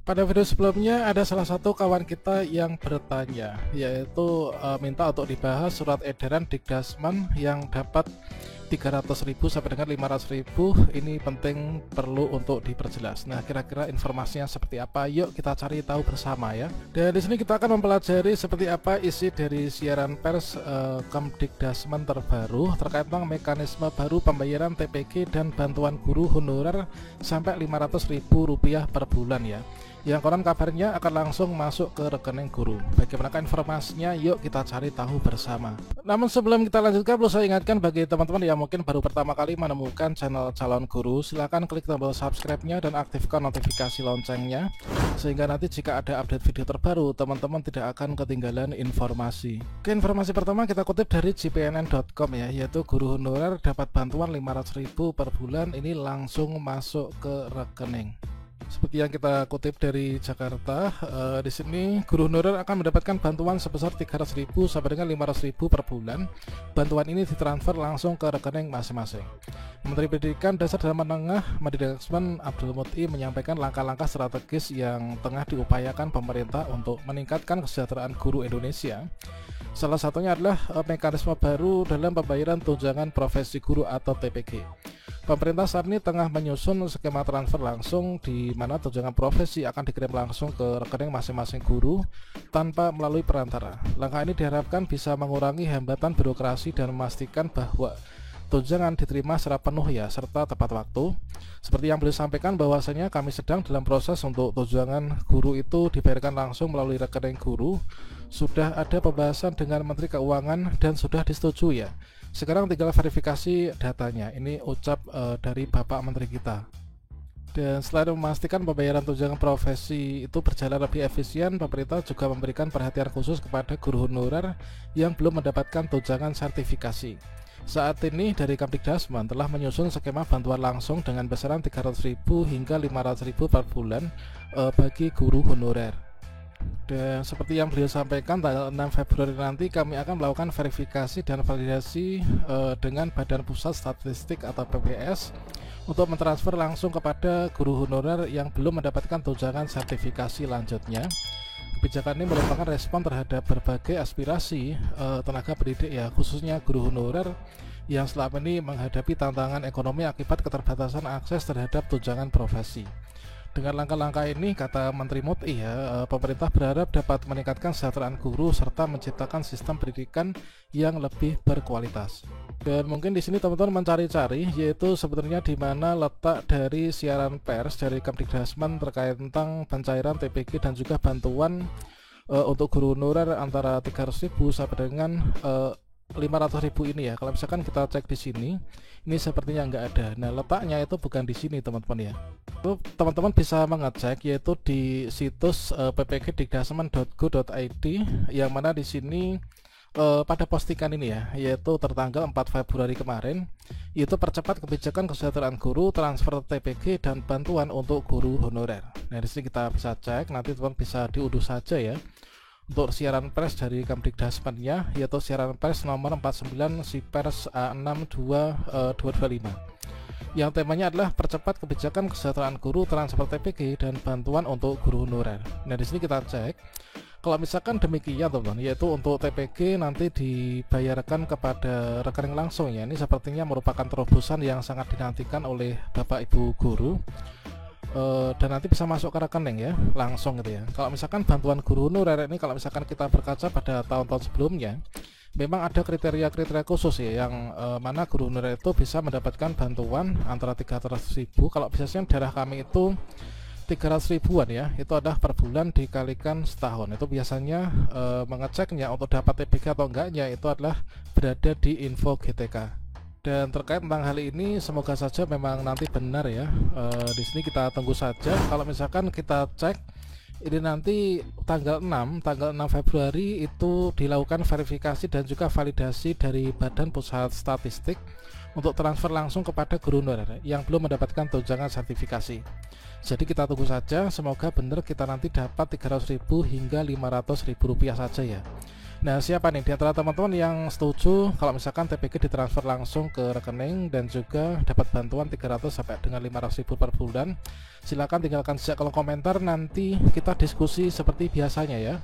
Pada video sebelumnya ada salah satu kawan kita yang bertanya, yaitu minta untuk dibahas surat edaran Dikdasmen yang dapat 300.000 sampai dengan 500.000. Ini penting, perlu untuk diperjelas. Nah, kira-kira informasinya seperti apa? Yuk kita cari tahu bersama ya. Dan di sini kita akan mempelajari seperti apa isi dari siaran pers Kemdikdasmen terbaru terkait tentang mekanisme baru pembayaran TPG dan bantuan guru honorer sampai Rp500.000 per bulan ya. Yang konon kabarnya akan langsung masuk ke rekening guru. Bagaimana informasinya? Yuk kita cari tahu bersama. Namun sebelum kita lanjutkan, perlu saya ingatkan bagi teman-teman yang mungkin baru pertama kali menemukan channel Calon Guru, silahkan klik tombol subscribe-nya dan aktifkan notifikasi loncengnya, sehingga nanti jika ada update video terbaru, teman-teman tidak akan ketinggalan informasi. Oke, informasi pertama kita kutip dari jpnn.com ya, yaitu guru honorer dapat bantuan 500.000 per bulan, ini langsung masuk ke rekening. Seperti yang kita kutip dari Jakarta, di sini guru honorer akan mendapatkan bantuan sebesar 300.000 sampai dengan 500.000 per bulan. Bantuan ini ditransfer langsung ke rekening masing-masing. Menteri Pendidikan Dasar dan Menengah Mendikbud Abdul Muti menyampaikan langkah-langkah strategis yang tengah diupayakan pemerintah untuk meningkatkan kesejahteraan guru Indonesia. Salah satunya adalah mekanisme baru dalam pembayaran tunjangan profesi guru atau TPG. Pemerintah saat ini tengah menyusun skema transfer langsung di mana tunjangan profesi akan dikirim langsung ke rekening masing-masing guru tanpa melalui perantara. Langkah ini diharapkan bisa mengurangi hambatan birokrasi dan memastikan bahwa tunjangan diterima secara penuh ya, serta tepat waktu. Seperti yang beliau sampaikan bahwasanya kami sedang dalam proses untuk tunjangan guru itu dibayarkan langsung melalui rekening guru. Sudah ada pembahasan dengan Menteri Keuangan dan sudah disetujui ya. Sekarang tinggal verifikasi datanya. Ini ucap dari Bapak Menteri kita. Dan selain memastikan pembayaran tunjangan profesi itu berjalan lebih efisien, pemerintah juga memberikan perhatian khusus kepada guru honorer yang belum mendapatkan tunjangan sertifikasi. Saat ini dari Kemdikdasmen telah menyusun skema bantuan langsung dengan besaran 300.000 hingga 500.000 per bulan bagi guru honorer. Dan seperti yang beliau sampaikan, tanggal 6 Februari nanti kami akan melakukan verifikasi dan validasi dengan Badan Pusat Statistik atau BPS untuk mentransfer langsung kepada guru honorer yang belum mendapatkan tunjangan sertifikasi lanjutnya. Kebijakan ini merupakan respon terhadap berbagai aspirasi tenaga pendidik ya, khususnya guru honorer yang selama ini menghadapi tantangan ekonomi akibat keterbatasan akses terhadap tunjangan profesi. Dengan langkah-langkah ini, kata Menteri Muti ya, pemerintah berharap dapat meningkatkan kesejahteraan guru serta menciptakan sistem pendidikan yang lebih berkualitas. Dan mungkin di sini teman-teman mencari-cari, yaitu sebenarnya di mana letak dari siaran pers dari Kemdikdasmen terkait tentang pencairan TPG dan juga bantuan untuk guru honorer antara 300.000 sampai dengan 500.000 ini ya. Kalau misalkan kita cek di sini, ini sepertinya nggak ada. Nah, letaknya itu bukan di sini teman-teman ya. Itu teman-teman bisa mengecek yaitu di situs ppgdikdasmen.go.id yang mana di sini pada postingan ini ya, yaitu tertanggal 4 Februari kemarin, itu percepat kebijakan kesejahteraan guru, transfer TPG dan bantuan untuk guru honorer. Nah, di sini kita bisa cek, nanti teman bisa diunduh saja ya. Untuk siaran pers dari Kemdikdasmennya, yaitu siaran pers nomor 49 Sipers A62 yang temanya adalah percepat kebijakan kesejahteraan guru, transfer TPG dan bantuan untuk guru honorer. Nah, di sini kita cek kalau misalkan demikian teman-teman, yaitu untuk TPG nanti dibayarkan kepada rekening langsung ya. Ini sepertinya merupakan terobosan yang sangat dinantikan oleh Bapak Ibu guru. Dan nanti bisa masuk ke rekening ya langsung gitu ya. Kalau misalkan bantuan guru honorer ini, kalau misalkan kita berkaca pada tahun-tahun sebelumnya, memang ada kriteria-kriteria khusus ya, yang mana guru honorer itu bisa mendapatkan bantuan antara 300.000. Kalau biasanya daerah kami itu 300.000-an ya, itu adalah per bulan dikalikan setahun. Itu biasanya mengeceknya untuk dapat TPG atau enggaknya itu adalah berada di info GTK. Dan terkait tentang hal ini, semoga saja memang nanti benar ya. Di sini kita tunggu saja. Kalau misalkan kita cek ini nanti tanggal 6 Februari itu dilakukan verifikasi dan juga validasi dari Badan Pusat Statistik untuk transfer langsung kepada guru honorer yang belum mendapatkan tunjangan sertifikasi. Jadi kita tunggu saja, semoga benar kita nanti dapat 300.000 hingga 500.000 rupiah saja ya. Nah, siapa nih di antara teman-teman yang setuju kalau misalkan TPG ditransfer langsung ke rekening dan juga dapat bantuan 300 sampai dengan 500 ribu per bulan? Silahkan tinggalkan sejak kolom komentar, nanti kita diskusi seperti biasanya ya.